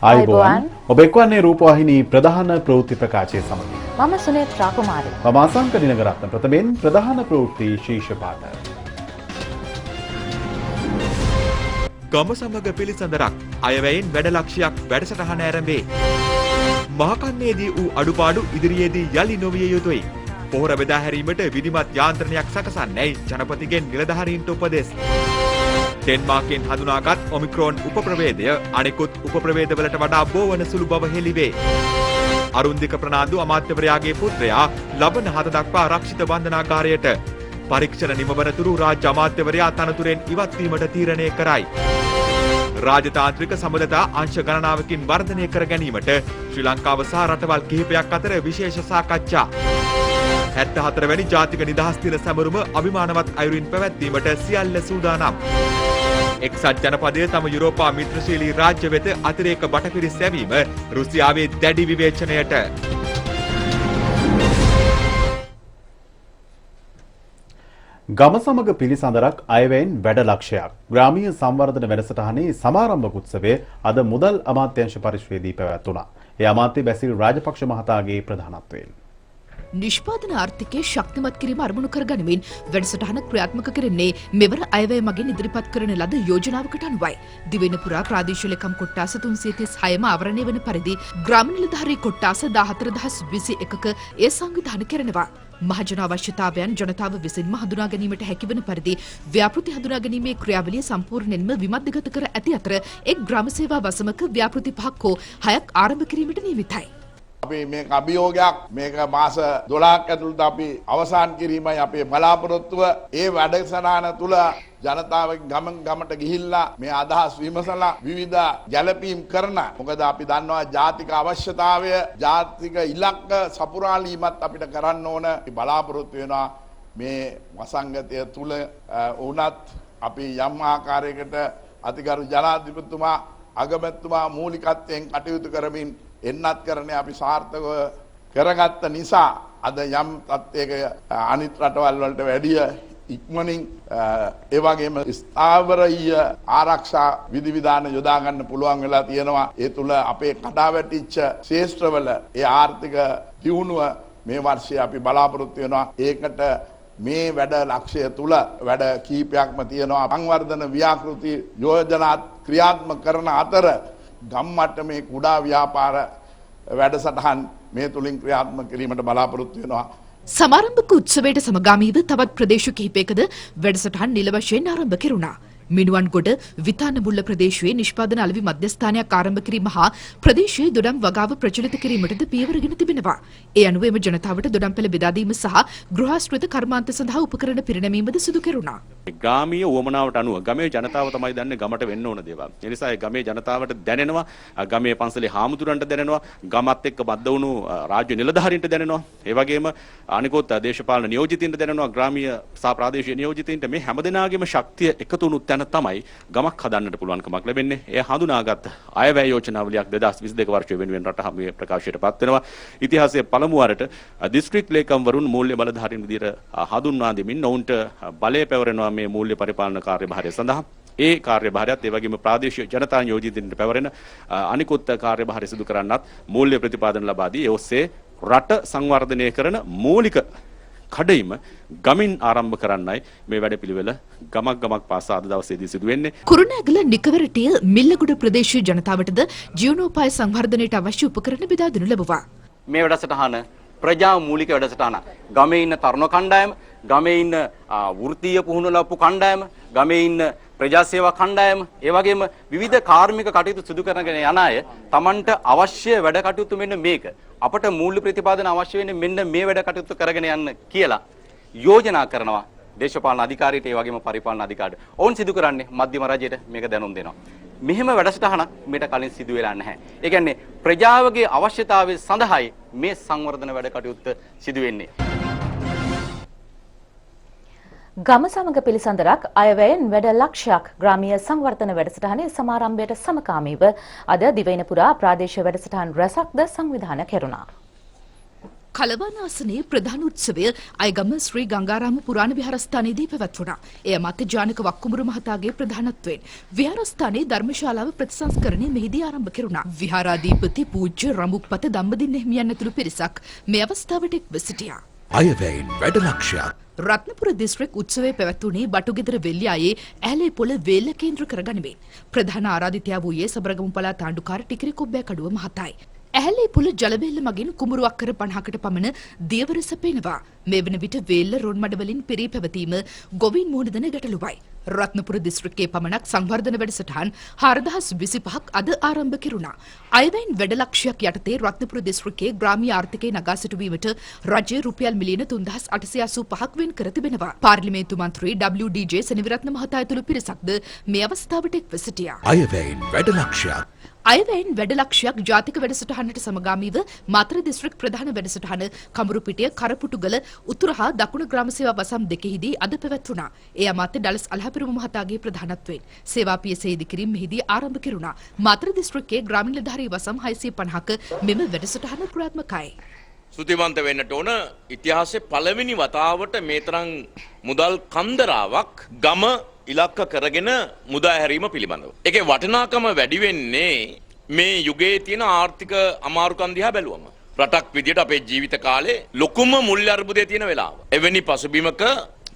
ආයුබෝවන් ඔබ එක්වන්නේ රූපවාහිනී ප්‍රධාන ප්‍රවෘත්ති ප්‍රකාශය සමග මම සුනේත්‍රා කුමාරි මම අසංක දිනකරත්න ප්‍රථමයෙන් ප්‍රධාන ප්‍රවෘත්ති ශීර්ෂ පාඨ ගම සමග පිළිසඳරක් අයවැයෙන් වැඩ ලක්ෂයක් වැඩසටහන ආරම්භේ මහකන්නේදී වූ අඩුපාඩු ඉදිරියේදී යලි නොවිය යුතුයි පොහොර බෙදා හැරීමට විධිමත් යාන්ත්‍රණයක් සකසන්නයි ජනපතිගෙන් නිලධාරීන්ට උපදෙස් ඩෙන්මාර්කෙන් හඳුනාගත් ඔමික්‍රෝන් උපප්‍රවේදය අනෙකුත් උපප්‍රවේදවලට වඩා බෝවන සුළු බව හෙළිවේ. අරුන්දික ප්‍රනාන්දු අමාත්‍යවරයාගේ පුත්‍රයා ලබන 7 දක්වා ආරක්ෂිත බන්ධනාගාරයට පරීක්ෂණ නිමවනතුරු රාජ්‍ය අමාත්‍යවරයා තනතුරෙන් ඉවත් වීමට තීරණය කරයි. රාජතාන්ත්‍රික සම්බන්ධතා අංශ ගණනාවකින් වර්ධනය කර ගැනීමට ශ්‍රී ලංකාව සහ රටවල් කිහිපයක් අතර විශේෂ සාකච්ඡා 74 වැනි ජාතික නිදහස් දින සැමරුම අභිමානවත් අයුරින් පැවැත්වීමට සියල්ල සූදානම්. එක්සත් ජනපදයේ තම යුරෝපා මිත්‍රශීලී රාජ්‍ය වෙත අතිරේක බටපිරිස් යැවීම රුසියාවේ දැඩි විවේචනයට. ගම සමග පිළිසඳරක් අයවැයෙන් වැඩ ලක්ෂයක් ග්‍රාමීය සංවර්ධන වැඩසටහනේ සමාරම්භක උත්සවය අද මුදල් අමාත්‍යාංශ පරිශ්‍රයේදී පැවැත්වුණා. ඒ අමාත්‍ය බැසිල් රාජපක්ෂ මහතාගේ ප්‍රධානත්වයෙන් නිෂ්පාදන ආර්ථිකය ශක්තිමත් කිරීම අරමුණු කර ගනිමින් වැඩසටහන ක්‍රියාත්මක කරන්නේ මෙවර අයවැය මගින් ඉදිරිපත් කරන ලද යෝජනාවකට අනුවයි. දිවෙන පුරා ප්‍රාදේශීය ලේකම් කොට්ටාස 336ම ආවරණය වන පරිදි ග්‍රාම නිලධාරී කොට්ටාස 14021ක ඒ සංවිධානය කරනවා. මහජන අවශ්‍යතාවයන් ජනතාව විසින්ම හඳුනා ගැනීමට හැකිවන පරිදි ව්‍යාපෘති හඳුනා ගැනීමේ ක්‍රියාවලිය සම්පූර්ණයෙන්ම විමධ්‍යගත කර ඇති අතර එක් ග්‍රාම සේවා වසමක ව්‍යාපෘති 5ක් හෝ 6ක් ආරම්භ කිරීමට නියමිතයි. අපි මේක අභියෝගයක් මේක මාස 12ක් ඇතුළත අපි අවසන් කිරීමයි අපේ බලාපොරොත්තුව. ඒ වැඩසටහන තුල ජනතාව ගමන් ගමට ගිහිල්ලා මේ අදහස් විමසලා විවිධ ගැළපීම් කරන. මොකද අපි දන්නවා ජාතික අවශ්‍යතාවය ජාතික ඉලක්ක සපුරාලීමත් අපිට කරන්න ඕන. බලාපොරොත්තු වෙනවා මේ වසංගතය තුල වුණත් අපි යම් ආකාරයකට අතිගරු ජනාධිපතිතුමා අගමැතිතුමා මූලිකත්වයෙන් කටයුතු කරමින් එන්නත් කරන්නේ අපි සාර්ථකව කරගත්ත නිසා අද යම් තත්ත්වයක අනිත් රටවල් වලට වැඩිය ඉක්මනින් ඒ වගේම ස්ථාවරීය ආරක්ෂා විධිවිධාන යොදා ගන්න පුළුවන් වෙලා තියෙනවා. ඒ තුල අපේ කඩාවැටිච්ච ශේෂ්ත්‍රවල ඒ ආර්ථික දියුණුව මේ වර්ෂයේ අපි බලාපොරොත්තු වෙනවා. ඒකට මේ වැඩ ලක්ෂ්‍ය තුල වැඩ කීපයක්ම තියෙනවා. සංවර්ධන ව්‍යාපෘති යෝජනා ක්‍රියාත්මක කරන අතර ගම්මට්ටමේ කුඩා ව්‍යාපාර වැඩසටහන් මේ තුලින් ක්‍රියාත්මක කිරීමට බලාපොරොත්තු වෙනවා. සමාරම්භක උත්සවයට සමගාමීව තවත් ප්‍රදේශ කිහිපයකද වැඩසටහන් නිල වශයෙන් ආරම්භ කෙරුණා. මිනුවන්ගොඩ විතානමුල්ල ප්‍රදේශයේ නිෂ්පාදන අලෙවි මධ්‍යස්ථානයක් ආරම්භ කිරීම හා ප්‍රදේශයේ දොඩම් වගාව ප්‍රචලිත කිරීමටද පියවරගෙන තිබෙනවා. ඒ අනුව එම ජනතාවට දොඩම් පෙළ බෙදා දීම සහ ගෘහාශ්‍රිත කර්මාන්ත සඳහා උපකරණ පිරිනැමීමද සිදු කෙරුණා. ග්‍රාමීය උවමනාවට අනුව ගමේ ජනතාව තමයි දන්නේ ගමට වෙන්න ඕන දේවල්. ඒ නිසා ඒ ගමේ ජනතාවට දැනෙනවා, ගමේ පන්සලේ හාමුදුරන්ට දැනෙනවා, ගමත් එක්ක බද්ධ වුණු රාජ්‍ය නිලධාරීන්ට දැනෙනවා. ඒ වගේම අනිකුත් දේශපාලන නියෝජිතින්ට දැනෙනවා, ග්‍රාමීය සහ ප්‍රාදේශීය නියෝජිතින්ට මේ හැමදෙනාගේම ශක්තිය එකතු වුණු තැන තමයි ගමක් හදන්නට පුළුවන්කමක් ලැබෙන්නේ. එය හඳුනාගත් අයවැය යෝජනාවලියක් 2022 වර්ෂයේ වෙනුවෙන් රට හමුවේ ප්‍රකාශයට පත් වෙනවා. ඉතිහාසයේ පළමු වරට දිස්ත්‍රික් ලේකම්වරුන් මූල්‍ය බලධාරීන් විදිහට හඳුන්වා දෙමින් ඔවුන්ට බලය පැවරෙනවා මේ මූල්‍ය පරිපාලන කාර්යභාරය සඳහා. ඒ කාර්යභාරයත් ඒ වගේම ප්‍රාදේශීය ජනතා නියෝජිතින්ට පැවරෙන අනිකුත් කාර්යභාරය සිදු කරන්නත් මූල්‍ය ප්‍රතිපාදන ලබා දී ඒ ඔස්සේ රට සංවර්ධනය කරන මූලික කඩයිම ගමින් ආරම්භ කරන්නයි මේ වැඩපිළිවෙල ගමක් පාසා අද දවසේදී සිදු වෙන්නේ. කුරුණෑගල නිකවරටිය මිල්ලගොඩ ප්‍රදේශීය ජනතාවටද ජීවනෝපාය සංවර්ධනයට අවශ්‍ය උපකරණ බෙදා දෙනු ලැබුවා. මේ වැඩසටහන ප්‍රජා මූලික වැඩසටහන. ගමේ ඉන්න තරුණ කණ්ඩායම, ගමේ ඉන්න වෘත්තීය පුහුණු ලබපු කණ්ඩායම, ගමේ ඉන්න ප්‍රජා සේවා කණ්ඩායම, ඒ වගේම විවිධ කාර්මික කටයුතු සිදු කරගෙන යන අය Tamanට අවශ්‍ය වැඩ කටයුතු මෙන්න මේක. අපට මූල්‍ය ප්‍රතිපාදන අවශ්‍ය වෙන්නේ මෙන්න මේ වැඩ කටයුතු කරගෙන යන්න කියලා යෝජනා කරනවා දේශපාලන අධිකාරියට, ඒ වගේම පරිපාලන අධිකාරියට. ඔවුන් සිදු කරන්නේ මධ්‍යම රජයට මේක දැනුම් දෙනවා. මෙහෙම වැඩසටහනක් මීට කලින් සිදු වෙලා නැහැ. ඒ කියන්නේ ප්‍රජාවගේ අවශ්‍යතාවය සඳහායි මේ සංවර්ධන වැඩ කටයුත්ත සිදු වෙන්නේ. ගම සමග පිළිසඳරක් අයවැයෙන් වැඩ ලක්ෂයක් ග්‍රාමීය සංවර්ධන වැඩසටහනේ සමාරම්භයට සමකාමීව අද දිවයින පුරා ප්‍රාදේශීය වැඩසටහන් රැසක්ද සංවිධානය කෙරුණා. කලවනාසනයේ ප්‍රධාන උත්සවය අයගම ශ්‍රී ගංගාරාම පුරාණ විහාරස්ථානයේදී පැවැත්වුණා. එය මත ජානක වක්කුඹුරු මහතාගේ ප්‍රධානත්වයෙන් විහාරස්ථානයේ ධර්මශාලාව ප්‍රතිසංස්කරණය මෙහිදී ආරම්භ කෙරුණා. විහාරාධිපති පූජ්‍ය රඹුක්පත දම්බදින්න හිමියන් ඇතුළු පිරිසක් මේ අවස්ථාවට එක්ව සිටියා. අයවැයෙන් වැඩ ලක්ෂයක් රත්නපුර දිස්ත්‍රික් උත්සවයේ පැවැත්වුණේ බටුගෙදර වෙල්යායේ ඇලේ පොළ වේල්ල කේන්ද්‍ර කරගනිමින්. ප්‍රධාන ආරාධිතයා වූයේ සබරගමු පළාත් ආණ්ඩුකාර ටිකිරි කොබ්බෑකඩුව මහතායි. ඇහැලේ පුළ ජලවේල්ල මගින් කුඹුරු අක්කර 50කට පමණ දියවර සපයනවා. මේ වන විට වේල්ල රොන් මඩ වලින් පිරී පැවතීම ගොවීන් මුහුණ දෙන ගැටලුවයි. රත්නපුර දිස්ත්‍රික්කයේ පමණක් සංවර්ධන වැඩසටහන් 4025ක් අද ආරම්භ කෙරුණා. අයවැයෙන් වැඩ ලක්ෂයක් යටතේ රත්නපුර දිස්ත්‍රික්කයේ ග්‍රාමීය ආර්ථිකය නගා සිටුවීමට රජය රුපියල් මිලියන 3885ක් වෙන් කර තිබෙනවා. පාර්ලිමේන්තු මන්ත්‍රී WDJ සෙනවිරත්න මහතා ඇතුළු පිරිසක්ද මේ අවස්ථාවට එක්ව සිටියා. අයවැයෙන් වැඩ ලක්ෂයක් අයවැයෙන් වැඩ ලක්ෂයක් ජාතික වැඩසටහනට සමගාමීව මාතර දිස්ත්‍රික් ප්‍රධාන වැඩසටහන කඹුරුපිටිය කරපුටුගල උතුර හා දකුණු ග්‍රාම සේවා වසම් දෙකෙහිදී අද පැවැත්වුණා. ඒ අමාත්‍ය ඩලස් අල්හපිරම මහතාගේ ප්‍රධානත්වයෙන් සේවා පියසේ ඉදිකිරීම මෙහිදී ආරම්භ කෙරුණා. මාතර දිස්ත්‍රික්කයේ ග්‍රාමීණ නිලධාරී වසම් 650ක මෙම වැඩසටහන ක්‍රියාත්මකයි. සුතිවන්ත වෙන්නට ඕන ඉතිහාසයේ පළවෙනි වතාවට මේ තරම් මුදල් කන්දරාවක් ගම ඉලක්ක කරගෙන මුදා හැරීම පිළිබඳව. ඒකේ වටිනාකම වැඩි වෙන්නේ මේ යුගයේ තියෙන ආර්ථික අමාරුකම් දිහා බැලුවම. රටක් විදියට අපේ ජීවිත කාලේ ලොකුම මුල්‍ය අර්බුදයේ තියෙන වෙලාව. එවැනි පසුබිමක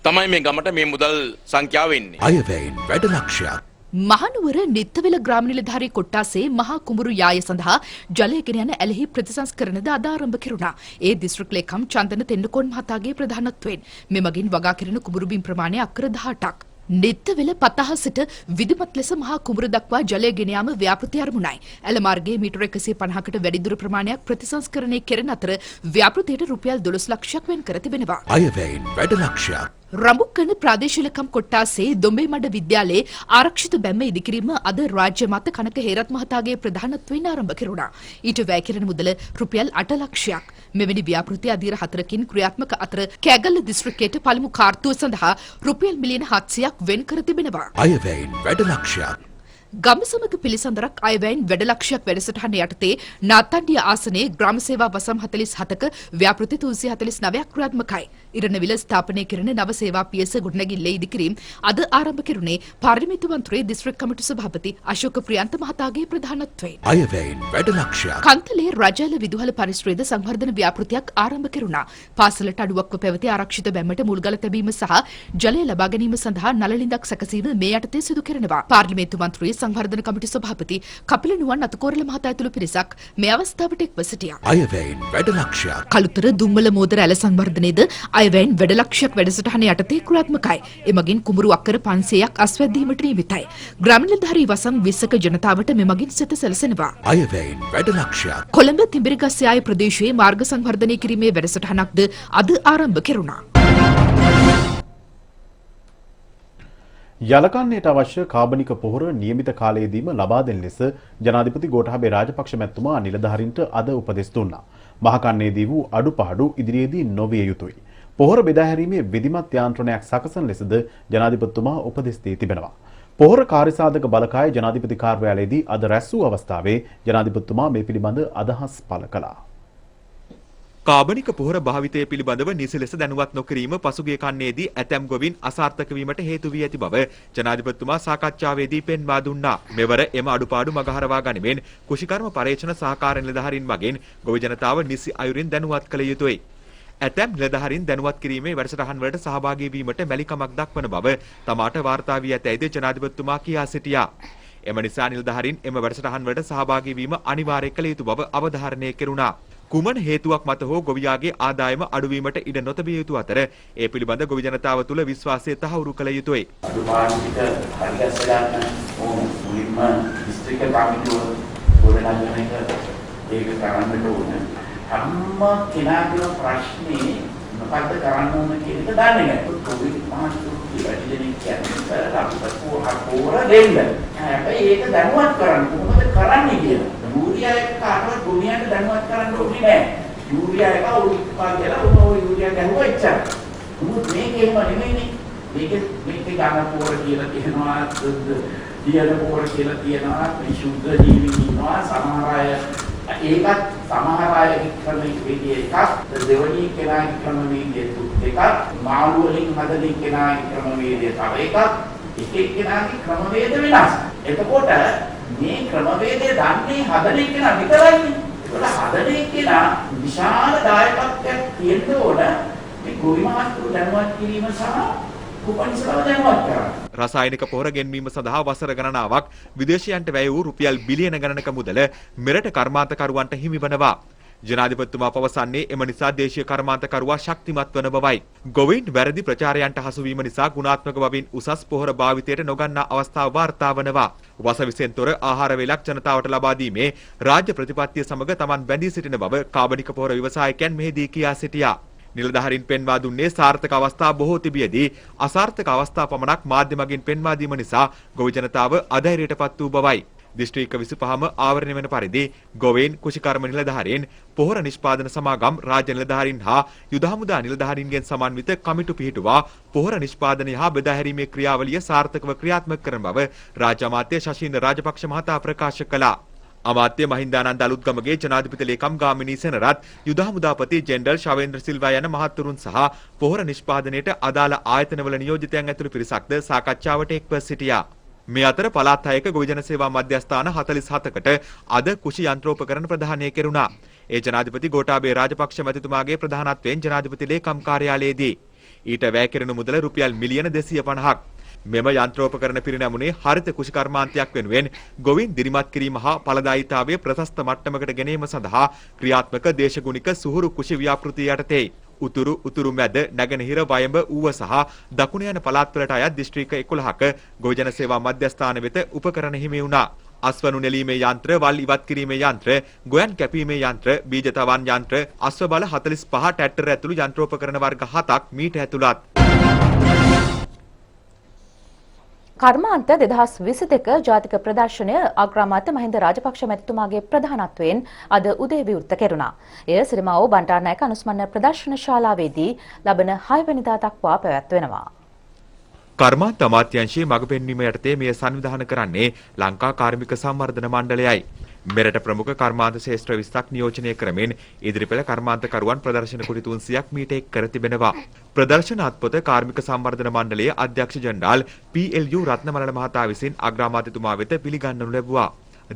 තමයි මේ ගමට මේ මුදල් සංඛ්‍යාව එන්නේ. අයවැයෙන් වැඩ ලක්ෂයක් මහනුවර නිත්තවෙල ග්‍රාම නිලධාරී කොට්ටාසේ මහා කුඹුරු යාය සඳහා ජලය ගෙන යන ඇලෙහි ප්‍රතිසංස්කරණද අද ආරම්භ කෙරුණා. ඒ දිස්ත්‍රික් ලේකම් චන්දන තෙන්නකෝන් මහතාගේ ප්‍රධානත්වයෙන් මෙමගින් වගා කෙරෙන කුඹුරු බිම් ප්‍රමාණය අක්කර 18ක්. නිත්තවෙල පතහ සිට විදුමත් ලෙස මහා කුඹුර දක්වා ජලය ගෙන යාම ව්‍යාපෘති අරමුණයි. ඇල මාර්ගයේ මීටර 150කට වැඩි දුර ප්‍රමාණයක් ප්‍රතිසංස්කරණය කෙරෙන අතර ව්‍යාපෘතියට රුපියල් 12 ලක්ෂයක් වෙන් කර තිබෙනවා. අයවැයෙන් වැඩ ලක්ෂයක් රඹුක්කන ප්‍රාදේශීය ලේකම් කොට්ටාසේ දොඹේමඩ විද්‍යාලයේ ආරක්ෂිත බැම්ම ඉදිකිරීම අද රාජ්‍ය මත කනක හේරත් මහතාගේ ප්‍රධානත්වයෙන් ආරම්භ කෙරුණා. ඊට වැය කෙරෙන මුදල රුපියල් 8 ලක්ෂයක්. මෙවැනි ව්‍යාපෘති අධීර 4කින් ක්‍රියාත්මක අතර කෑගල්ල දිස්ත්‍රික්කයට පළමු කාර්තුව සඳහා රුපියල් මිලියන 700ක් වෙන් කර තිබෙනවා. අයවැයෙන් වැඩ ලක්ෂයක් ගම සමග පිළිසඳරක් අයවැයෙන් වැඩ ලක්ෂයක් වැඩසටහන යටතේ නාත්තන්ඩිය ආසනයේ ග්‍රාම සේවා වසම් 47ක ව්‍යාපෘති 349ක් ක්‍රියාත්මකයි. ඉරණවිල ස්ථාපනය කෙරෙන නව සේවා පියස ගොඩනැගිල්ලේ ඉදිකිරීම අද ආරම්භ කෙරුණේ පාර්ලිමේන්තු මන්ත්‍රී දිස්ත්‍රික් කමිටු සභාපති අශෝක ප්‍රියන්ත මහතාගේ ප්‍රධානත්වයෙන්. අයවැයෙන් වැඩ ලක්ෂයක් කන්තලේ රජාල විදුහල පරිශ්‍රයේද සංවර්ධන ව්‍යාපෘතියක් ආරම්භ කෙරුණා. පාසලට අඩුවක්ව පැවති ආරක්ෂිත බැම්මට මුල්ගල තැබීම සහ ජලය ලබා ගැනීම සඳහා නළලින්දක් සැකසීම මේ යටතේ සිදු කෙරෙනවා. පාර්ලිමේන්තු මන්ත්‍රී සංවර්ධන කමිටු සභාපති කපිල නුවන් අතකෝරළ මහතා ඇතුළු පිරිසක් මේ අවස්ථාවට එක්ව සිටියා. අයවැයෙන් වැඩ ලක්ෂයක් කළුතර දුම්මල මෝදර ඇල සංවර්ධනයේද අයවැයෙන් වැඩ ලක්ෂයක් වැඩසටහන යටතේ ක්‍රියාත්මකයි. එමගින් කුඹුරු අක්කර 500ක් අස්වැද්දීමට නියමිතයි. ග්‍රාමීණ නිලධාරී වසම් 20ක ජනතාවට මෙමගින් සිත සැලසෙනවා. අයවැයෙන් වැඩ ලක්ෂයක් කොළඹ තිඹිරිගස්සයාය ප්‍රදේශයේ මාර්ග සංවර්ධනය කිරීමේ වැඩසටහනක්ද අද ආරම්භ කෙරුණා. යලකන්නේට අවශ්‍ය කාබනික පොහොර නියමිත කාලයේදීම ලබා දෙන ලෙස ජනාධිපති ගෝඨාභය රාජපක්ෂ මැතිතුමා නිලධාරීන්ට අද උපදෙස් දුන්නා. මහකන්නේදී වූ අඩුපාඩු ඉදිරියේදී නොවිය යුතුයි. පොහොර බෙදා හැරීමේ විධිමත් යාන්ත්‍රණයක් සකසන ලෙසද ජනාධිපතිතුමා උපදෙස් දී තිබෙනවා. පොහොර කාර්යසාධක බලකාය ජනාධිපති කාර්යාලයේදී අද රැස් වූ අවස්ථාවේ ජනාධිපතිතුමා මේ පිළිබඳ අදහස් පළ කළා. කාබනික පොහොර භාවිතය පිළිබඳව නිසි ලෙස දැනුවත් නොකිරීම පසුගිය කන්නේදී ඇතැම් ගොවින් අසාර්ථක වීමට හේතු වී ඇති බව ජනාධිපතිතුමා සාකච්ඡාවේදී පෙන්වා දුන්නා. මෙවර එම අඩුපාඩු මගහරවා ගනිමින් කුෂිකර්ම පරීක්ෂණ සහකාර නිලධාරීන් මගින් ගොවි ජනතාව නිසි අයුරින් දැනුවත් කළ යුතුයි. ඇතැම් නිලධාරීන් දැනුවත් කිරීමේ වැඩසටහන් වලට සහභාගී වීමට මැලිකමක් දක්වන බව තමාට වාර්තා වී ඇතැයිද ජනාධිපතිතුමා කියා සිටියා. එම නිසා නිලධාරීන් එම වැඩසටහන් වලට සහභාගී වීම අනිවාර්ය කළ යුතු බව අවධාරණය කෙරුණා. කුමන හේතුවක් මත හෝ ගොවියාගේ ආදායම අඩුවීමට ඉඩ නොතැබිය යුතු අතර ඒ පිළිබඳ ගොවි ජනතාව තුළ විශ්වාසය තහවුරු කළ යුතුයි. අඩුපාඩු ටික හරියට ගන්න මුලින්ම දිස්ත්‍රික්ක කමිටුව ගොඩනගන එක ඒක කරන්නට ඕනේ. හැම කෙනාගේම ප්‍රශ්නේ මොකද්ද කරන්න ඕන කියන එක දන්නේ නැහැ. කොවිඩ් මහත්තු ඉවැටිදෙනින් කියන්නේ අපිට පොර දෙන්න. හැබැයි ඒක දැනුවත් කරන්න කොහොමද කරන්නේ කියලා. යූරියා එක කාටවත් ගොවියන්ට දැනුවත් කරන්න ඕනේ නැහැ. යූරියා එක උත්පා කියලා උනෝ යූරියා ගහුවා ඉච්චා. මොකද මේකේම නෙමෙයිනේ. මේකේ ගාන පොර කියලා කියනවා, දියන පොර කියලා කියනවා, මේ ශුද්ධ ජීවි ඉන්නවා, සමහර අය ඒකත් සමහර අයගේ ක්‍රමවේදය එකක්, දෙවනි කෙනාගේ ක්‍රමවේදය එකක්, මාළු වලින් හදන කෙනාගේ ක්‍රමවේදය තව එකක්, එක එක්කෙනාගේ ක්‍රමවේද වෙනස්. එතකොට මේ ක්‍රමවේදය දන්නේ හදන කෙනා විතරයිනේ. ඒක හදන කෙනා විශාල දායකත්වයක් තියෙන්න ඕන මේ ගොවි මහත්තුරු දැනුවත් කිරීම සහ කුපන්සලව දැනුවත් කරන්න. රසායනික පොහොර ගෙන්වීම සඳහා වසර ගණනාවක් විදේශයන්ට වැය වූ රුපියල් බිලියන ගණනක මුදල මෙරට කර්මාන්තකරුවන්ට හිමිවනවා. ජනාධිපතිතුමා පවසන්නේ එම නිසා දේශීය කර්මාන්තකරුවා ශක්තිමත් වන බවයි. ගොවීන් වැරදි ප්‍රචාරයන්ට හසුවීම නිසා ගුණාත්මක බවින් උසස් පොහොර භාවිතයට නොගන්නා අවස්ථාව වාර්තා වනවා. වසවිසෙන් තොර ආහාර වේලක් ජනතාවට ලබා දීමේ රාජ්‍ය ප්‍රතිපත්තිය සමග Taman බැඳී සිටින බව කාබනික පොහොර ව්‍යවසායකයන් මෙහිදී කියා සිටියා. නිලධාරීන් පෙන්වා දුන්නේ සාර්ථක අවස්ථා බොහෝ තිබියදී අසාර්ථක අවස්ථා පමණක් මාධ්‍ය මගින් පෙන්වා දීම නිසා ගොවි ජනතාව අධෛර්යයටපත් වූ බවයි. දිස්ත්‍රික්ක 25ම ආවරණය වන පරිදි ගොවීන් කුෂිකර්ම නිලධාරීන් පොහොර නිෂ්පාදන සමාගම් රාජ්‍ය නිලධාරීන් හා යුද හමුදා නිලධාරීන්ගෙන් සමන්විත කමිටු පිහිටුවා පොහොර නිෂ්පාදනය හා බෙදා හැරීමේ ක්‍රියාවලිය සාර්ථකව ක්‍රියාත්මක කරන බව රාජ්‍ය අමාත්‍ය ශෂීන්ද්‍ර රාජපක්ෂ මහතා ප්‍රකාශ කළා. අමාත්‍ය මහින්දානන්ද අලුත්ගමගේ ජනාධිපති ලේකම් ගාමිණී සෙනරත් යුද හමුදාපති ජෙනරල් ශවේන්ද්‍ර සිල්වා යන මහත්වරුන් සහ පොහොර නිෂ්පාදනයට අදාළ ආයතනවල නියෝජිතයන් ඇතුළු පිරිසක්ද සාකච්ඡාවට එක්ව සිටියා. මේ අතර පළාත් 6ක ගොවිජන සේවා මධ්‍යස්ථාන 47කට අද කුෂි යන්ත්‍රෝපකරණ ප්‍රදානය කෙරුණා. ඒ ජනාධිපති ගෝඨාභය රාජපක්ෂ මැතිතුමාගේ ප්‍රධානත්වයෙන් ජනාධිපති ලේකම් කාර්යාලයේදී ඊට වැය කෙරෙන මුදල රුපියල් මිලියන 250ක්. මෙම යන්ත්‍රෝපකරණ පිරිනැමුණේ හරිත කුෂි කර්මාන්තයක් වෙනුවෙන් ගොවින් දිරිමත් කිරීම හා ඵලදායීතාවය ප්‍රශස්ත මට්ටමකට ගෙනීම සඳහා ක්‍රියාත්මක දේශගුණික සුහුරු කුෂි ව්‍යාපෘතිය යටතේ උතුරු මැද නැගෙනහිර වයඹ ඌව සහ දකුණ යන පළාත්වලට අයත් දිස්ත්‍රික්ක 11ක ගොවිජන සේවා මධ්‍යස්ථාන වෙත උපකරණ හිමි වුණා. අස්වනු නෙලීමේ යන්ත්‍ර, වල් ඉවත් කිරීමේ යන්ත්‍ර, ගොයන් කැපීමේ යන්ත්‍ර, බීජ තවන් යන්ත්‍ර, අස්ව බල 45 ට්‍රැක්ටර ඇතුළු යන්ත්‍රෝපකරණ වර්ග 7ක් මීට ඇතුළත්. කර්මාන්ත 2022 ජාතික ප්‍රදර්ශනය අග්‍රාමාත්‍ය මහින්ද රාජපක්ෂ මැතිතුමාගේ ප්‍රධානත්වයෙන් අද උදේ විවෘත කෙරුණා. එය සිරිමාවෝ බණ්ඩාරනායක අනුස්මරණ ප්‍රදර්ශන ශාලාවේදී ලබන 6 වෙනිදා දක්වා පැවැත්වෙනවා. කර්මාන්ත අමාත්‍යාංශයේ මඟ පෙන්වීම යටතේ මෙය සංවිධානය කරන්නේ ලංකා කාර්මික සංවර්ධන මණ්ඩලයයි. මෙරට ප්‍රමුඛ කර්මාන්ත ශේෂ්ත්‍ර 20ක් නියෝජනය කරමින් ඉදිරිපෙළ කර්මාන්තකරුවන් ප්‍රදර්ශන කුටි 300ක් මීට එක් කර තිබෙනවා. ප්‍රදර්ශන අත්පොත කාර්මික සංවර්ධන මණ්ඩලයේ අධ්‍යක්ෂ ජනරාල් PLU රත්නමලන මහතා විසින් අග්‍රාමාත්‍යතුමා වෙත පිළිගන්නු ලැබුවා.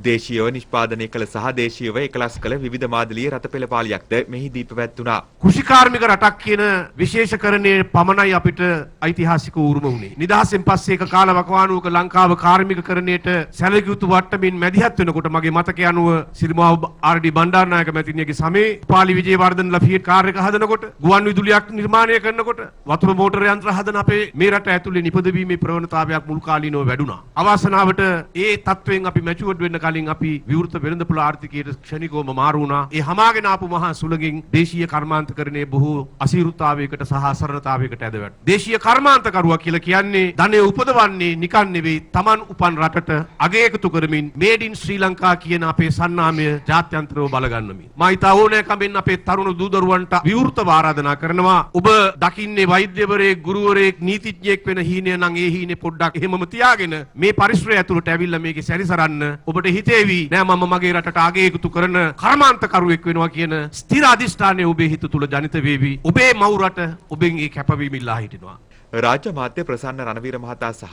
දේශීයව නිෂ්පාදනය කළ සහ දේශීයව එකලස් කළ විවිධ මාදලීය රට පෙළපාලියක්ද මෙහිදී පැවැත්වුණා. කෘෂිකාර්මික රටක් කියන විශේෂකරණයේ පමණයි අපිට ඓතිහාසික උරුම වුණේ. නිදහසෙන් පස්සේ එක කාලවකවානුවක ලංකාව කාර්මිකකරණයට සැලකිය යුතු වට්ටමින් මැදිහත් වෙනකොට මගේ මතකය අනුව සිරිමාව RD බණ්ඩාරනායක මැතිණියගේ සමයේ පාලි විජේවර්ධන ලෆියට් කාර් එක හදනකොට ගුවන් විදුලියක් නිර්මාණය කරනකොට වතුර මෝටර යන්ත්‍ර හදන අපේ මේ රට ඇතුලේ නිපදවීමේ ප්‍රවණතාවයක් මුල් කාලීනව වැඩුණා. අවාසනාවට ඒ තත්වයෙන් අපි මැචුවර්ඩ් වෙන්න කලින් අපි විවෘත වෙළඳපොළ ආර්ථිකයට ක්ෂණිකවම මාරු වුණා. ඒ හමාගෙන ආපු මහා සුළඟින් දේශීය කර්මාන්තකරණයේ බොහෝ අසීරුතාවයකට සහ අසරණතාවයකට ඇද වැටුණා. දේශීය කර්මාන්තකරුවා කියලා කියන්නේ ධනය උපදවන්නේ නිකන් නෙවෙයි, Taman උපන් රටට අගය එකතු කරමින් මේඩ් ඉන් ශ්‍රී ලංකා කියන අපේ සන්නාමය ජාත්‍යන්තරව බලගන්නමින්. මා හිතා ඕනෑකමින් අපේ තරුණ දූ දරුවන්ට විවෘතව ආරාධනා කරනවා. ඔබ දකින්නේ වෛද්‍යවරයෙක්, ගුරුවරයෙක්, නීතිඥයෙක් වෙන හීනය නම් ඒ හීනේ පොඩ්ඩක් එහෙමම තියාගෙන මේ පරිශ්‍රය ඇතුළට ඇවිල්ලා මේකේ සැරිසරන්න. ඔබට හිතේවි නෑ මම මගේ රටට අගය එකතු කරන කර්මාන්තකරුවෙක් වෙනවා කියන ස්ථිර අධිෂ්ඨානය ඔබේ හිත තුළ ජනිත වේවි. ඔබේ මව් රට ඔබෙන් ඒ කැපවීම ඉල්ලා හිටිනවා. රාජ්‍ය අමාත්‍ය ප්‍රසන්න රණවීර මහතා සහ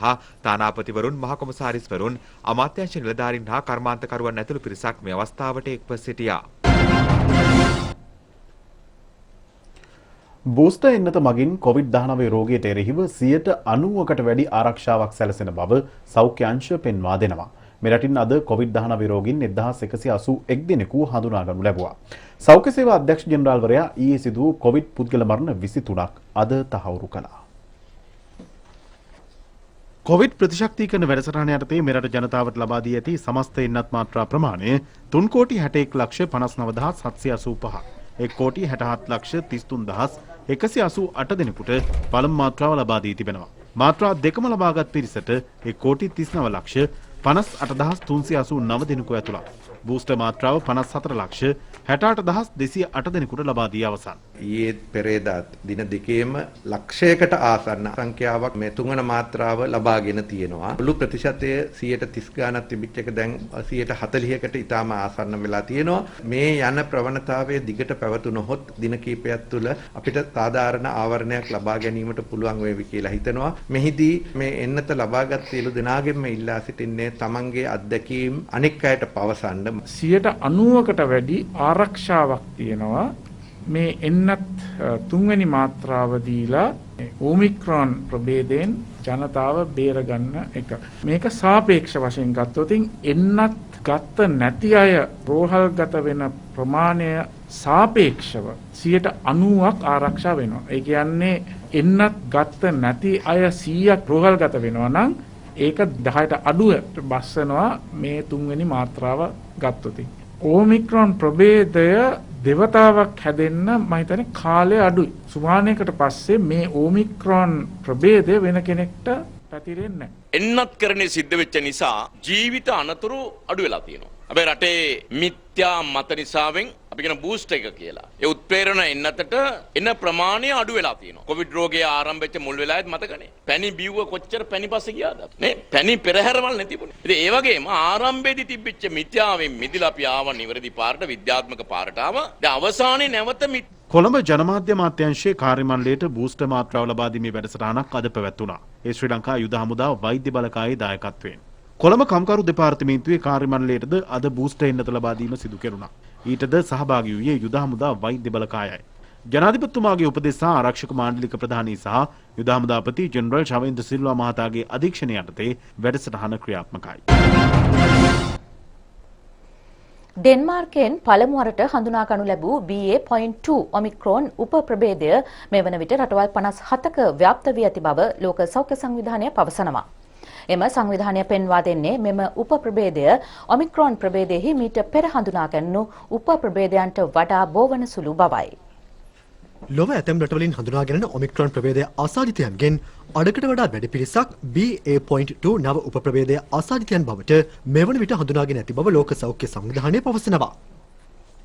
තානාපතිවරුන්, මහ කොමසාරිස්වරුන්, අමාත්‍යාංශ නිලධාරීන් හා කර්මාන්තකරුවන් ඇතුළු පිරිසක් මේ අවස්ථාවට එක්ව සිටියා. බූස්ටර් එන්නත මගින් COVID-19 රෝගයට එරෙහිව 90%කට වැඩි ආරක්ෂාවක් සැලසෙන බව සෞඛ්‍ය අංශය පෙන්වා දෙනවා. මෙරටින් අද COVID-19 රෝගීන් 1181 දෙනෙකු හඳුනාගනු ලැබුවා. සෞඛ්‍ය සේවා අධ්‍යක්ෂ ජෙනරාල්වරයා ඊයේ සිදු වූ COVID පුද්ගල මරණ 23ක් අද තහවුරු කළා. COVID ප්‍රතිශක්තිකරණ වැඩසටහන යටතේ මෙරට ජනතාවට ලබා දී ඇති සමස්ත එන්නත් මාත්‍රා ප්‍රමාණය 3,61,50,785. 1,67,33,188 දෙනෙකුට පළමු මාත්‍රාව ලබා දී තිබෙනවා. මාත්‍රා දෙකම ලබාගත් පිරිසට 1,39,58,389 දෙනෙකු ඇතුළත්. බූස්ටර් මාත්‍රාව 54,68,208 දෙනෙකුට ලබා දී අවසන්. ඊයේ පෙරේදාත් දින දෙකේම ලක්ෂයකට ආසන්න සංඛ්‍යාවක් මේ තුන්වන මාත්‍රාව ලබාගෙන තියෙනවා. මුළු ප්‍රතිශතය 130 ගණනක් තිබිච්ච එක දැන් 140කට ඉතාම ආසන්න වෙලා තියෙනවා. මේ යන ප්‍රවණතාවය දිගට පැවතුනොත් දින කිහිපයක් තුළ අපිට සාධාරණ ආවරණයක් ලබා ගැනීමට පුළුවන් වේවි කියලා හිතනවා. මෙහිදී මේ එන්නත ලබාගත් සියලු දෙනාගෙන්ම ඉල්ලා සිටින්නේ තමන්ගේ අත්දැකීම් අනෙක් අයට පවසන්න. 90%කට වැඩි ආරක්ෂාවක් තියෙනවා. මේ එන්නත් තුන්වෙනි මාත්‍රාව දීලා ඕමික්‍රෝන් ප්‍රභේදයෙන් ජනතාව බේරගන්න එක. මේක සාපේක්ෂ වශයෙන් ගත්තොත් එන්නත් ගත්ත නැති අය රෝහල්ගත වෙන ප්‍රමාණය සාපේක්ෂව 90%ක් ආරක්ෂා වෙනවා. ඒ කියන්නේ එන්නත් ගත්ත නැති අය 100ක් රෝහල්ගත වෙනවා නම් ඒක 10ට අඩුවට බස්සනවා මේ තුන්වෙනි මාත්‍රාව ගත්තොත්. ඕමික්‍රෝන් ප්‍රභේදය දෙවතාවක් හැදෙන්න මම හිතන්නේ කාලය අඩුයි. සුමානයකට පස්සේ මේ ඕමික්‍රෝන් ප්‍රභේදය වෙන කෙනෙක්ට පැතිරෙන්නේ නැහැ. එන්නත් කරන්නේ සිද්ධ වෙච්ච නිසා ජීවිත අනතුරු අඩු වෙලා තියෙනවා. අපේ රටේ මිත්‍යා මත නිසාවෙන් අපි කියන බූස්ට් එක කියලා. ඒ උත්ප්‍රේරණ එන්නතට එන ප්‍රමාණය අඩු වෙලා තියෙනවා. කොවිඩ් රෝගය ආරම්භ වෙච්ච මුල් වෙලාවෙත් මතකනේ. පැණි බිව්ව කොච්චර පැණි පස්සේ ගියාද? නේ පැණි පෙරහැරවල් නැතිබුණේ. ඉතින් ඒ වගේම ආරම්භයේදී තිබිච්ච මිත්‍යාවෙන් මිදිලා අපි ආව නිවැරදි පාරට විද්‍යාත්මක පාරට ආව. දැන් අවසානයේ නැවත කොළඹ ජනමාධ්‍ය මාධ්‍යංශයේ කාර්ය මණ්ඩලයට බූස්ටර් මාත්‍රාව ලබා දීමේ වැඩසටහනක් අද පැවැත්වුණා. ඒ ශ්‍රී ලංකා යුද හමුදා වෛද්‍ය බලකායේ දායකත්වයෙන්. කොළඹ කම්කරු දෙපාර්තමේන්තුවේ කාර්ය මණ්ඩලයටද අද බූස්ටර් එන්නත ලබා දීම සිදු කෙරුණා. ඊටද සහභාගී වූයේ යුද හමුදා වෛද්‍ය බලකායයි. ජනාධිපතිතුමාගේ උපදෙස් සහ ආරක්ෂක මාණ්ඩලික ප්‍රධානී සහ යුද හමුදාපති ජෙනරල් ශවේන්ද්‍ර සිල්වා මහතාගේ අධීක්ෂණය යටතේ වැඩසටහන ක්‍රියාත්මකයි. ඩෙන්මාර්කයෙන් පළමු වරට හඳුනා ගනු ලැබූ BA.2 ඔමික්‍රෝන් උප ප්‍රභේදය මේ වන විට රටවල් 57ක ව්‍යාප්ත වී ඇති බව ලෝක සෞඛ්‍ය සංවිධානය පවසනවා. එම සංවිධානය පෙන්වා දෙන්නේ මෙම උප ප්‍රභේදය ඔමික්‍රෝන් ප්‍රභේදයෙහි මීට පෙර හඳුනා ගැනුණු උප ප්‍රභේදයන්ට වඩා බෝවන සුළු බවයි. ලොව ඇතැම් රටවලින් හඳුනා ගැනෙන ඔමික්‍රෝන් ප්‍රභේදය ආසාදිතයන්ගෙන් අඩකට වඩා වැඩි පිරිසක් BA.2 නව උප ප්‍රභේදය ආසාදිතයන් බවට මෙවන විට හඳුනාගෙන ඇති බව ලෝක සෞඛ්‍ය සංවිධානය පවසනවා.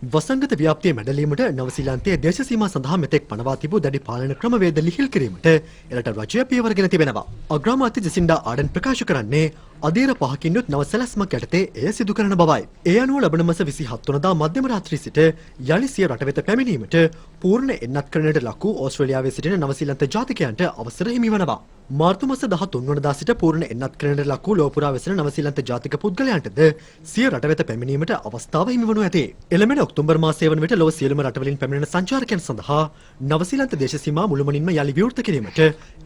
වසංගත ව්‍යාප්තිය මැඩලීමට නවසීලන්තයේ දේශ සීමා සඳහා මෙතෙක් පනවා තිබූ දැඩි පාලන ක්‍රමවේද ලිහිල් කිරීමට එරට රජය පියවරගෙන තිබෙනවා. අග්‍රාමාත්‍ය ජසින්ඩා ආඩන් ප්‍රකාශ කරන්නේ අධීර 5කින් යුත් නව සැලැස්මක් යටතේ එය සිදු කරන බවයි. ඒ අනුව ලබන මාස 27 වනදා මධ්‍යම රාත්‍රී සිට යලි සිය රට වෙත පැමිණීමට පූර්ණ එන්නත් කරන්නට ලක් වූ ඕස්ට්‍රේලියාවේ සිටින නවසීලන්ත ජාතිකයන්ට අවසර හිමි වනවා. මාර්තු මාස 13 වනදා සිට පූර්ණ එන්නත් කරන්නට ලක් වූ ලෝපුරා වෙසෙන නවසීලන්ත ජාතික පුද්ගලයන්ටද සිය රට වෙත පැමිණීමට අවස්ථාව හිමි වනු ඇත. එළමෙන ඔක්තෝබර් මාසයේ වන විට ලොව සියලුම රටවලින් පැමිණෙන සංචාරකයන් සඳහා නවසීලන්ත දේශ සීමා මුළුමනින්ම යලි විවෘත කිරීමට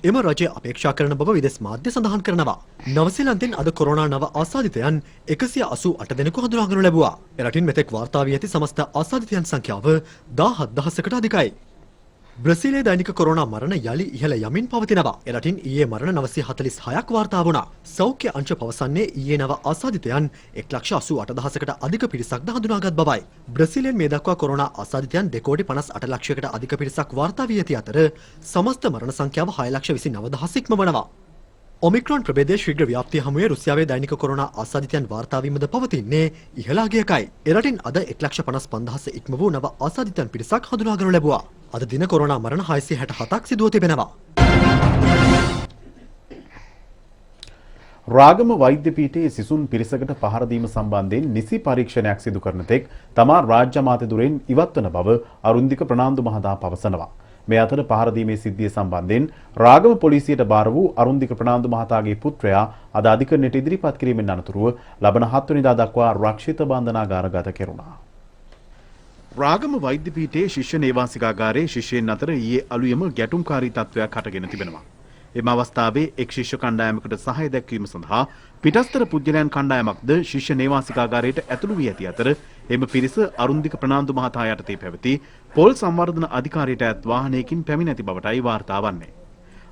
එම රජය අපේක්ෂා කරන බව විදේශ මාධ්‍ය සඳහන් කරනවා. නවසීලන්තෙන් අද කොරෝනා නව ආසාදිතයන් 188 දෙනෙකු හඳුනාගනු ලැබුවා. එරටින් මෙතෙක් වාර්තා වී ඇති සමස්ත ආසාදිතයන් සංඛ්‍යාව 17000කට අධිකයි. බ්‍රසීලයේ දෛනික කොරෝනා මරණ යලි ඉහළ යමින් පවතිනවා. එරටින් ඊයේ මරණ 946ක් වාර්තා වුණා. සෞඛ්‍ය අංශ පවසන්නේ ඊයේ නව ආසාදිතයන් 1,88,000කට අධික පිරිසක්ද හඳුනාගත් බවයි. බ්‍රසීලයෙන් මේ දක්වා කොරෝනා ආසාදිතයන් 2,58 ලක්ෂයකට අධික පිරිසක් වාර්තා වී ඇති අතර සමස්ත මරණ සංඛ්‍යාව 6,29,000 ඉක්මවනවා. ඔමික්‍රෝන් ප්‍රභේදයේ ශීඝ්‍ර ව්‍යාප්තිය හමුවේ රුසියාවේ දෛනික කොරෝනා ආසාදිතයන් වාර්තා වීමද පවතින්නේ ඉහළ අගයකයි. එරටින් අද 1,55,000 ඉක්ම වූ නව ආසාදිතයන් පිරිසක් හඳුනාගනු ලැබුවා. අද දින කොරෝනා මරණ 667ක් සිදුව තිබෙනවා. රාගම වෛද්‍ය පීඨයේ සිසුන් පිරිසකට පහර දීම සම්බන්ධයෙන් නිසි පරීක්ෂණයක් සිදු කරන තෙක් තමා රාජ්‍ය අමාත්‍යදුරෙන් ඉවත්වන බව අරුන්දික ප්‍රනාන්දු මහතා පවසනවා. මේ අතර පහර දීමේ සිද්ධිය සම්බන්ධයෙන් රාගම පොලිසියට බාර වූ අරුන්දික ප්‍රනාන්දු මහතාගේ පුත්‍රයා අද අධිකරණයට ඉදිරිපත් කිරීමෙන් අනතුරුව ලබන 7 වෙනිදා දක්වා රක්ෂිත බන්ධනාගාරගත කෙරුණා. රාගම වෛද්‍ය පීඨයේ ශිෂ්‍ය නේවාසිකාගාරයේ ශිෂ්‍යයන් අතර ඊයේ අලුයම ගැටුම්කාරී තත්ත්වයක් හටගෙන තිබෙනවා. එම අවස්ථාවේ එක් ශිෂ්‍ය කණ්ඩායමකට සහාය දැක්වීම සඳහා පිටස්තර පුද්ගලයන් කණ්ඩායමක්ද ශිෂ්‍ය නේවාසිකාගාරයට ඇතුළු වී ඇති අතර එම පිරිස අරුන්දික ප්‍රනාන්දු මහතා යටතේ පැවති පොල් සංවර්ධන අධිකාරියට ඇත් වාහනයකින් පැමිණ ඇති බවටයි වාර්තා වන්නේ.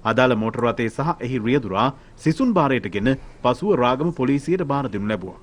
අදාළ මෝටර රථය සහ එහි රියදුරා සිසුන් භාරයටගෙන පසුව රාගම පොලිසියට බාර දෙනු ලැබුවා.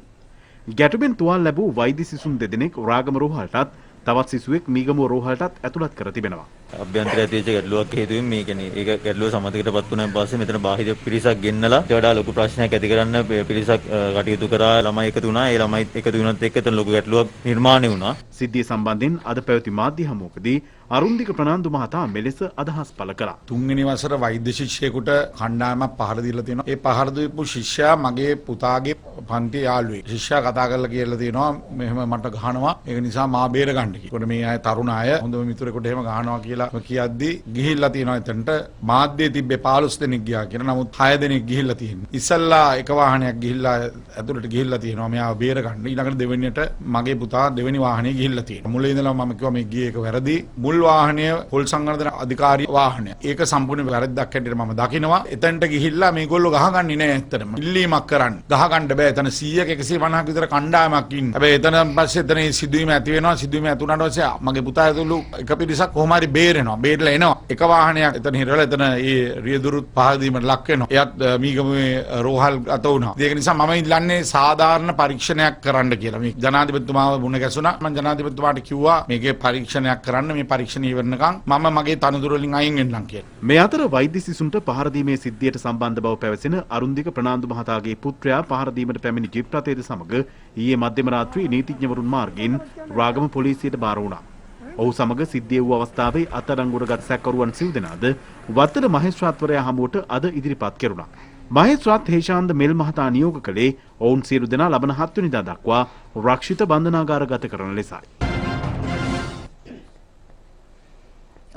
ගැටුමෙන් තුවාල ලැබූ වෛද්‍ය සිසුන් දෙදෙනෙක් රාගම රෝහලටත් තවත් සිසුවෙක් මීගමුව රෝහලටත් ඇතුළත් කර තිබෙනවා. අභ්‍යන්තර ඇතිවෙච්ච ගැටලුවක් හේතුවෙන් මේ කියන්නේ ඒක ගැටලුව සමතකයටපත් වුණාන් පස්සේ මෙතන බාහිර පිරිසක් ගෙන්නලා ඊට වඩා ලොකු ප්‍රශ්නයක් ඇති කරන්න පිරිසක් කටයුතු කරා ළමයි එකතු වුණා. ඒ ළමයි එකතු වුණත් එක්ක එතන ලොකු ගැටලුවක් නිර්මාණය වුණා. සිද්ධිය සම්බන්ධයෙන් අද පැවති මාධ්‍ය හමුවකදී අරුන්දික ප්‍රනාන්දු මහතා මෙලෙස අදහස් පළ කළා. තුන්වෙනි වසර වෛද්‍ය ශිෂ්‍යයෙකුට කණ්ඩායමක් පහර දීලා තියෙනවා. ඒ පහර දීපු ශිෂ්‍යයා මගේ පුතාගේ පන්ති යාළුවෙක්. ශිෂ්‍යයා කතා කරලා කියලා තියෙනවා මෙහෙම මට ගහනවා. ඒක නිසා මා බේර ගන්න කියලා. ඒකට මේ අය තරුණ අය හොඳම මිතුරෙකුට එහෙම ගහනවා කියලා කියද්දි ගිහිල්ලා තියෙනවා එතනට. මාධ්‍යයේ තිබ්බේ 15 දෙනෙක් ගියා කියලා. නමුත් 6 දෙනෙක් ගිහිල්ලා තියෙනවා. ඉස්සල්ලා එක වාහනයක් ගිහිල්ලා ඇතුළට ගිහිල්ලා තියෙනවා මෙයාව බේර ගන්න. ඊළඟට දෙවෙනියට මගේ පුතා දෙවෙනි වාහනේ ගිහිල්ලා තියෙනවා. මුලින් ඉඳලා මම කිව්වා මේ ගියේ එක වැරදි. මුල් වාහනය පොල් සංවර්ධන අධිකාරී වාහනය. ඒක සම්පූර්ණ වැරද්දක් හැටියට මම දකිනවා. එතනට ගිහිල්ලා මේගොල්ලෝ ගහගන්නේ නැහැ ඇත්තටම. ඉල්ලීමක් කරන්න. ගහගන්න බෑ. එතන 100ක 150ක විතර කණ්ඩායමක් ඉන්න. හැබැයි එතන පස්සේ එතන සිදුවීම ඇති වෙනවා. සිදුවීම ඇති වුණාට පස්සේ මගේ පුතා ඇතුළු එක පිරිසක් කොහොම හරි බේරෙනවා. බේරලා එනවා. එක වාහනයක් එතන හිරවලා එතන ඒ රියදුරුත් පහර දීමට ලක් වෙනවා. එයත් මීගමේ රෝහල් අත වුණා. ඒක නිසා මම ඉල්ලන්නේ සාධාරණ පරීක්ෂණයක් කරන්න කියලා. මේ ජනාධිපතිතුමාව මුණ ගැසුණා. මම ජනාධිපතිතුමාට කිව්වා මේකේ පරීක්ෂණයක් කරන්න. මේ පරීක්ෂණ ඉවරනකම් මම මගේ තනතුර වලින් අයින් වෙන්නම් කියලා. මේ අතර වෛද්‍ය සිසුන්ට පහර දීමේ සිද්ධියට සම්බන්ධ බව පැවසෙන අරුන්දික ප්‍රනාන්දු මහතාගේ පුත්‍රයා පහර දීමට පැමිණි ජීප් රථයේද සමග ඊයේ මධ්‍යම රාත්‍රියේ නීතිඥවරුන් මාර්ගයෙන් රාගම පොලිසියට බාර වුණා. ඔහු සමග සිද්ධිය වූ අවස්ථාවේ අත්අඩංගුවටගත් සැකකරුවන් සිව් දෙනාද වත්තල මහේස්ත්‍රාත්වරයා හමුවට අද ඉදිරිපත් කෙරුණා. මහේස්ත්‍රාත් හේෂාන්ද මෙල් මහතා නියෝග කළේ ඔවුන් සියලු දෙනා ලබන 7 වෙනිදා දක්වා රක්ෂිත බන්ධනාගාරගත කරන ලෙසයි.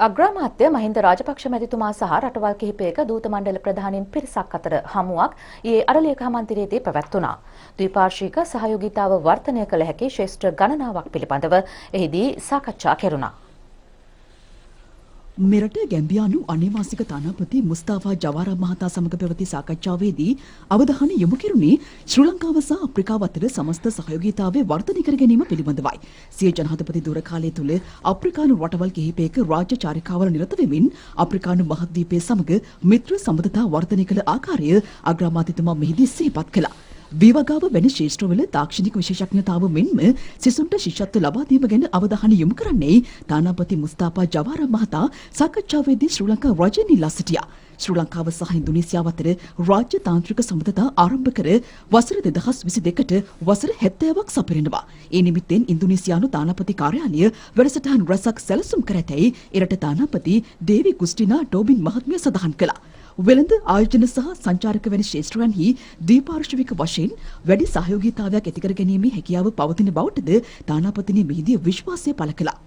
අග්‍රාමාත්‍ය මහින්ද රාජපක්ෂ මැතිතුමා සහ රටවල් කිහිපයක දූත මණ්ඩල ප්‍රධානීන් පිරිසක් අතර හමුවක් ඊයේ අරලියක මන්දිරයේදී පැවැත්වුණා. ද්විපාර්ශ්වික සහයෝගීතාව වර්ධනය කළ හැකි ශ්‍රේෂ්ඨ ගණනාවක් පිළිබඳව එහිදී සාකච්ඡා කෙරුණා. මෙරට ගැම්බියානු අනේවාසික තානාපති මුස්තාෆා ජවාරා මහතා සමග පැවති සාකච්ඡාවේදී අවධානය යොමු කෙරුණේ ශ්‍රී ලංකාව සහ අප්‍රිකාව අතර සමස්ත සහයෝගීතාවය වර්ධනය කර ගැනීම පිළිබඳවයි. සිය ජනාධිපති දුර කාලය තුළ අප්‍රිකානු රටවල් කිහිපයක රාජ්‍ය චාරිකාවල නිරත වෙමින් අප්‍රිකානු මහද්වීපය සමග මිත්‍ර සම්බන්ධතා වර්ධනය කළ ආකාරය අග්‍රාමාත්‍යතුමා මෙහිදී සිහිපත් කළා. විවගාව වැනි ශේෂ්ත්‍රවල තාක්ෂණික විශේෂඥතාව මෙන්ම සිසුන්ට ශිෂ්‍යත්ව ලබා දීම ගැන අවධානය යොමු කරන්නේ තානාපති මුස්තාෆා ජවාරා මහතා සාකච්ඡාවේදී ශ්‍රී ලංකා රජයෙන් ඉල්ලා සිටියා. ශ්‍රී ලංකාව සහ ඉන්දුනීසියාව අතර රාජ්‍ය තාන්ත්‍රික සම්බන්ධතා ආරම්භ කර වසර 2022ට වසර 70ක් සපිරෙනවා. ඒ නිමිත්තෙන් ඉන්දුනීසියානු තානාපති කාර්යාලය වැඩසටහන් රැසක් සැලසුම් කර ඇතැයි එරට තානාපති දේවි කුස්ටිනා ටෝබින් මහත්මිය සඳහන් කළා. වෙළඳ ආයෝජන සහ සංචාරක වැනි ක්ෂේත්‍රයන්හි ද්විපාර්ශ්වික වශයෙන් වැඩි සහයෝගීතාවයක් ඇති කර ගැනීමේ හැකියාව පවතින බවටද තානාපතිනි මෙහිදී විශ්වාසය පළ කළා.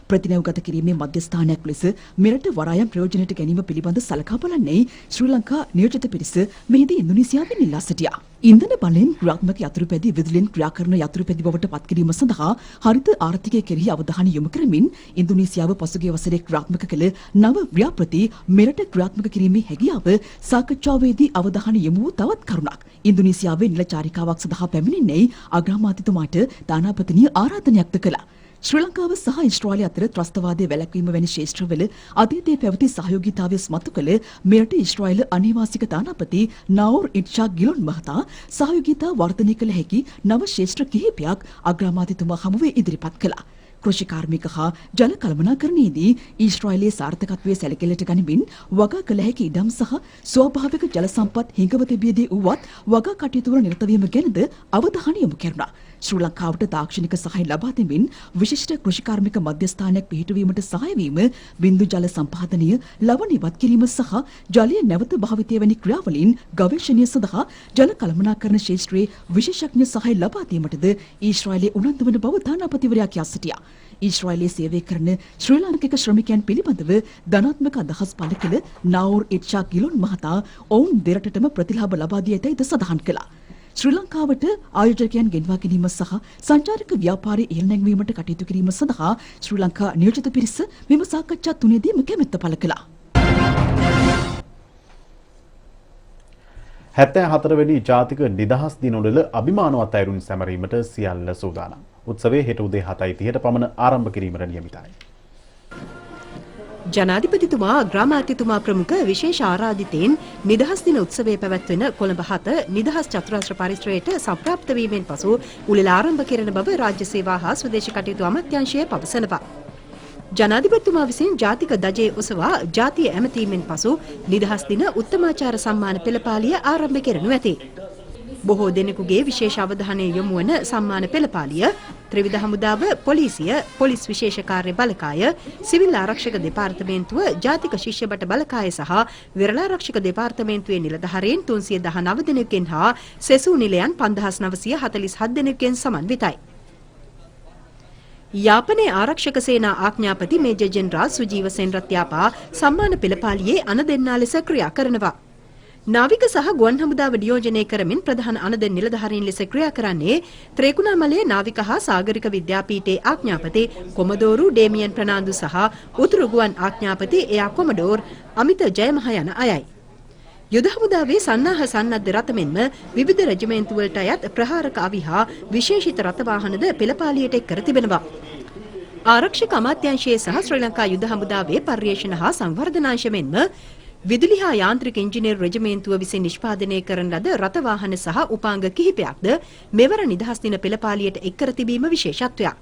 ප්‍රතිනයගත කිරීමේ මධ්‍යස්ථානයක් ලෙස මෙරට වරායම් ප්‍රයෝජනයට ගැනීම පිළිබඳ සලකා බලන්නේ ශ්‍රී ලංකා නියෝජිත පිරිස මෙහිදී ඉන්දුනීසියාවෙන් ඉල්ලා සිටියා. ඉන්ධන බලෙන් ක්‍රියාත්මක යතුරුපැදි විදුලියෙන් ක්‍රියා කරන යතුරුපැදි බවට පත් කිරීම සඳහා හරිත ආර්ථිකය කෙරෙහි අවධානය යොමු කරමින් ඉන්දුනීසියාව පසුගිය වසරේ ක්‍රියාත්මක කළ නව ව්‍යාපෘති මෙරට ක්‍රියාත්මක කිරීමේ හැකියාව සාකච්ඡාවේදී අවධානය යොමු වූ තවත් කරුණක්. ඉන්දුනීසියාවේ නිල චාරිකාවක් සඳහා පැමිණෙන්නේ අග්‍රාමාත්‍යතුමාට තානාපතිනිය ආරාධනයක්ද කළා. ශ්‍රී ලංකාව සහ ඊශ්‍රායලය අතර ත්‍රස්තවාදයේ වැළැක්වීම වැනි ක්ෂේත්‍රවල අතීතයේ පැවති සහයෝගීතාවය ස්මතු කළ මෙරට ඊශ්‍රායල අනේවාසික තානාපති නාවුර් ඉට්ෂා ගිලොන් මහතා සහයෝගීතාව වර්ධනය කළ හැකි නව ක්ෂේත්‍ර කිහිපයක් අග්‍රාමාත්‍යතුමා හමුවේ ඉදිරිපත් කළා. කෘෂි කාර්මික හා ජල කළමනාකරණයේදී ඊශ්‍රායලයේ සාර්ථකත්වයේ සැලකිල්ලට ගනිමින් වගා කළ හැකි ඉඩම් සහ ස්වාභාවික ජල සම්පත් හිඟව තිබියදී වුවත් වගා කටයුතු වල නිරත වීම ගැනද අවධානය යොමු කෙරුණා. ශ්‍රී ලංකාවට තාක්ෂණික සහාය ලබා දෙමින් විශිෂ්ට කෘෂිකාර්මික මධ්‍යස්ථානයක් පිහිටුවීමට සහාය වීම, බින්දු ජල සම්පාදනය, ලවණ ඉවත් කිරීම සහ ජලය නැවත භාවිතය වැනි ක්‍රියාවලින් ගවේෂණය සඳහා ජල කළමනාකරණ ක්ෂේත්‍රයේ විශේෂඥ සහාය ලබා දීමටද ඊශ්‍රායලයේ උනන්දු වන බව තානාපතිවරයා කියා සිටියා. ඊශ්‍රායලයේ සේවය කරන ශ්‍රී ලාංකික ශ්‍රමිකයන් පිළිබඳව ධනාත්මක අදහස් පළ කළ නාවුර් ඉට්ෂා ගිලොන් මහතා ඔවුන් දෙරටටම ප්‍රතිලාභ ලබා දී ඇතැයිද සඳහන් කළා. ශ්‍රී ලංකාවට ආයෝජකයන් ගෙන්වා ගැනීම සහ සංචාරක ව්‍යාපාරය ඉහළ නැංවීමට කටයුතු කිරීම සඳහා ශ්‍රී ලංකා නියෝජිත පිරිස මෙම සාකච්ඡා තුනේදීම කැමැත්ත පළ කළා. 74 වෙනි ජාතික නිදහස් දිනවල අභිමානවත් අයුරින් සැමරීමට සියල්ල සූදානම්. උත්සවය හෙට උදේ 7:30ට පමණ ආරම්භ කිරීමට නියමිතයි. ජනාධිපතිතුමා අග්‍රාමාත්‍යතුමා ප්‍රමුඛ විශේෂ ආරාධිතයින් නිදහස් දින උත්සවය පැවැත්වෙන කොළඹ 7 නිදහස් චතුරාස්‍ර පරිසරයට සම්ප්‍රාප්ත වීමෙන් පසු උළෙල ආරම්භ කෙරෙන බව රාජ්‍ය සේවා හා ස්වදේශී කටයුතු අමාත්‍යාංශය පවසනවා. ජනාධිපතිතුමා විසින් ජාතික දජය ඔසවා ජාතිය ඇමතීමෙන් පසු නිදහස් දින උත්තමාචාර සම්මාන පෙළපාලිය ආරම්භ කෙරෙනු ඇති. බොහෝ දෙනෙකුගේ විශේෂ අවධානය යොමු වන සම්මාන පෙළපාලිය ත්‍රිවිධ හමුදාව, පොලිසිය, පොලිස් විශේෂ කාර්ය බලකාය, සිවිල් ආරක්ෂක දෙපාර්තමේන්තුව, ජාතික ශිෂ්‍ය බට බලකාය සහ විරල ආරක්ෂක දෙපාර්තමේන්තුවේ නිලධාරීන් 319 දෙනෙකුගෙන් හා සෙසු නිලයන් 5947 දෙනෙකුගෙන් සමන්විතයි. යාපනයේ ආරක්ෂක සේනා ආඥාපති මේජර් ජෙනරාල් සුජීව සෙන්රත්යාපා සම්මාන පෙළපාලියේ අනදෙන්නා ලෙස ක්‍රියා කරනවා. නාවික සහ ගුවන් හමුදාව නියෝජනය කරමින් ප්‍රධාන අනදෙන් නිලධාරීන් ලෙස ක්‍රියා කරන්නේ ත්‍රේකුණාමලයේ නාවික හා සාගරික විද්‍යාපීඨයේ ආඥාපති කොමඩෝරු ඩේමියන් ප්‍රනාන්දු සහ උතුරු ගුවන් ආඥාපති එයා කොමඩෝර් අමිත ජයමහ යන අයයි. යුද හමුදාවේ සන්නාහ සන්නද්ධ රථ මෙන්ම විවිධ රෙජිමෙන්තු වලට අයත් ප්‍රහාරක අවි හා විශේෂිත රථ වාහනද පෙළපාලියට එක් කර තිබෙනවා. ආරක්ෂක අමාත්‍යාංශයේ සහ ශ්‍රී ලංකා යුද හමුදාවේ පර්යේෂණ හා සංවර්ධනාංශ මෙන්ම විදුලි හා යාන්ත්‍රික ඉංජිනේරු රෙජිමේන්තුව විසින් නිෂ්පාදනය කරන ලද රථ වාහන සහ උපාංග කිහිපයක්ද මෙවර නිදහස් දින පෙළපාලියට එක් කර තිබීම විශේෂත්වයක්.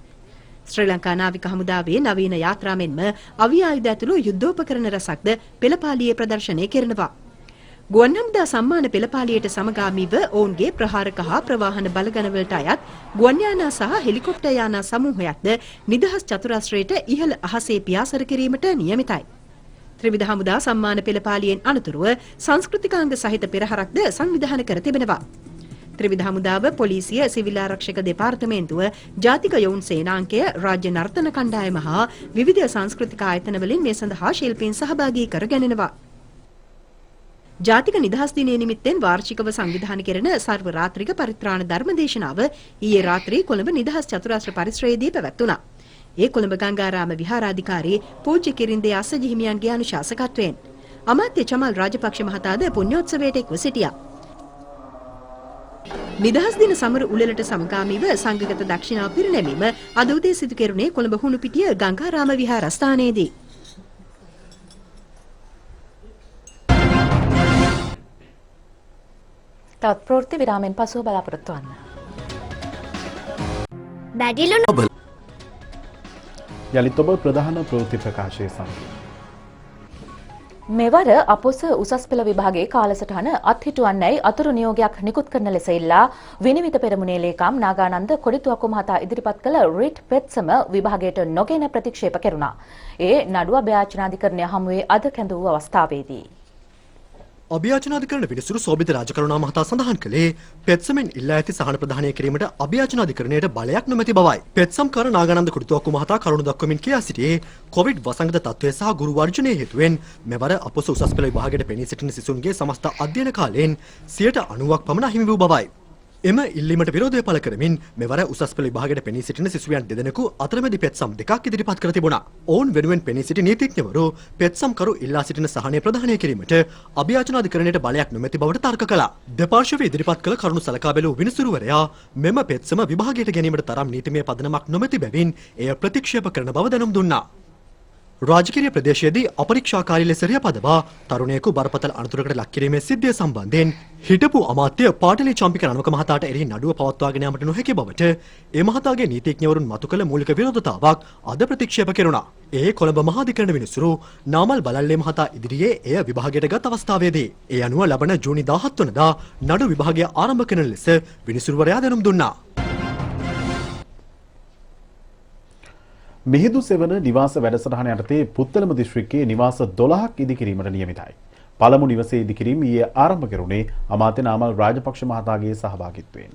ශ්‍රී ලංකා නාවික හමුදාවේ නවීන යාත්‍රා මෙන්ම අවි ආයුධ ඇතුළු යුද්ධෝපකරණ රසක්ද පෙළපාලියේ ප්‍රදර්ශනය කරනවා. ගුවන් හමුදා සම්මාන පෙළපාලියට සමගාමීව ඔවුන්ගේ ප්‍රහාරක හා ප්‍රවාහන බලගණවලට අයත් ගුවන් යානා සහ හෙලිකොප්ටර් යානා සමූහයක්ද නිදහස් චතුරස්‍රයට ඉහළ අහසේ පියාසර කිරීමට නියමිතයි. ත්‍රිවිධ හමුදා සම්මාන පෙළපාලියෙන් අනතුරුව සංස්කෘතිකාංග සහිත පෙරහරක්ද සංවිධානය කර තිබෙනවා. ත්‍රිවිධ හමුදාව, පොලිසිය, සිවිල් ආරක්ෂක දෙපාර්තමේන්තුව, ජාතික යොවුන් සේනාංකය, රාජ්‍ය නර්තන කණ්ඩායම හා විවිධ සංස්කෘතික ආයතන වලින් මේ සඳහා ශිල්පීන් සහභාගී කර ගැනෙනවා. ජාතික නිදහස් දිනය නිමිත්තෙන් වාර්ෂිකව සංවිධානය කෙරෙන සර්ව රාත්‍රික පරිත්‍රාණ ධර්ම දේශනාව ඊයේ රාත්‍රී කොළඹ නිදහස් චතුරාස්‍ර පරිශ්‍රයේදී පැවැත්වුණා. ඒ කොළඹ ගංගාරාම විහාරාධිකාරී පූජ්‍ය කිරින්දේ අස්සජි හිමියන්ගේ අනුශාසකත්වයෙන් අමාත්‍ය චමල් රාජපක්ෂ මහතාද පුණ්‍යෝත්සවයට එක්ව සිටියා. නිදහස් දින සමර උළෙලට සමගාමීව සංඝගත දක්ෂිනාව පිරිනැමීම අද උදේ සිදු කෙරුණේ කොළඹ හුණුපිටිය ගංගාරාම විහාරස්ථානයේදී. තවත් ප්‍රවෘත්ති විරාමෙන් පසුව බලාපොරොත්තු වන්න. යලිත් ඔබ ප්‍රධාන ප්‍රවෘත්ති ප්‍රකාශය සමග. මෙවර අපොස උසස් පෙළ විභාගයේ කාලසටහන අත්හිටුවන්නයි අතුරු නියෝගයක් නිකුත් කරන ලෙස ඉල්ලා විනිවිද පෙරමුණේ ලේකම් නාගානන්ද කොඩිතුවක්කු මහතා ඉදිරිපත් කළ රිට් පෙත්සම විභාගයට නොගෙන ප්‍රතික්ෂේප කෙරුණා. ඒ නඩුව අභ්‍යාචනාධිකරණය හමුවේ අද කැඳ වූ අවස්ථාවේදී අභ්‍යාචනාධිකරණ විනිසුරු සෝබිත රාජකරුණා මහතා සඳහන් කළේ පෙත්සමෙන් ඉල්ලා ඇති සහන ප්‍රදානය කිරීමට අභ්‍යාචනාධිකරණයට බලයක් නොමැති බවයි. පෙත්සම්කාර නාගානන්ද කොඩිතුවක්කු මහතා කරුණු දක්වමින් කියා සිටියේ කොවිඩ් වසංගත තත්ත්වය සහ ගුරු වර්ජනය හේතුවෙන් මෙවර අපොස උසස් පෙළ විභාගයට පෙනී සිටින සිසුන්ගේ සමස්ත අධ්‍යයන කාලයෙන් 90% පමණ හිමි වූ බවයි. එම ඉල්ලීමට විරෝධය පළ කරමින් මෙවර උසස් පෙළ විභාගයට පෙනී සිටින සිසුවියන් දෙදෙනෙකු අතරමැදි පෙත්සම් දෙකක් ඉදිරිපත් කර තිබුණා. ඔවුන් වෙනුවෙන් පෙනී සිටි නීතිඥවරු පෙත්සම්කරු ඉල්ලා සිටින සහනය ප්‍රදානය කිරීමට අභ්‍යාචනාධිකරණයට බලයක් නොමැති බවට තර්ක කළා. දෙපාර්ශ්වයේ ඉදිරිපත් කළ කරුණු සලකා බැලූ විනිසුරුවරයා මෙම පෙත්සම විභාගයට ගැනීමට තරම් නීතිමය පදනමක් නොමැති බැවින් එය ප්‍රතික්ෂේප කරන බව දැනුම් දුන්නා. රාජකීය ප්‍රදේශයේදී අපරීක්ෂාකාරී ලෙස රියපදවා තරුණයෙකු බරපතල අනතුරකට ලක් කිරීමේ සිද්ධිය සම්බන්ධයෙන් හිටපු අමාත්‍ය පාටලි චම්පික රණවක මහතාට එරෙහි නඩුව පවත්වාගෙන යාමට නොහැකි බවට ඒ මහතාගේ නීතිඥවරුන් මතු කළ මූලික විරෝධතාවක් අද ප්‍රතික්ෂේප කෙරුණා. ඒ කොළඹ මහාධිකරණ විනිසුරු නාමල් බලල්ලේ මහතා ඉදිරියේ එය විභාගයට ගත් අවස්ථාවේදී ඒ අනුව ලබන ජූනි 17 වනදා නඩු විභාගය ආරම්භ කරන ලෙස විනිසුරුවරයා දැනුම් දුන්නා. මිහිඳු සෙවණ නිවාස වැඩසටහන යටතේ පුත්තලම දිස්ත්‍රික්කයේ නිවාස 12ක් ඉදිකිරීමට නියමිතයි. පළමු නිවසේ ඉදිකිරීම ඊයේ ආරම්භ කෙරුණේ අමාත්‍ය නාමල් රාජපක්ෂ මහතාගේ සහභාගීත්වයෙන්.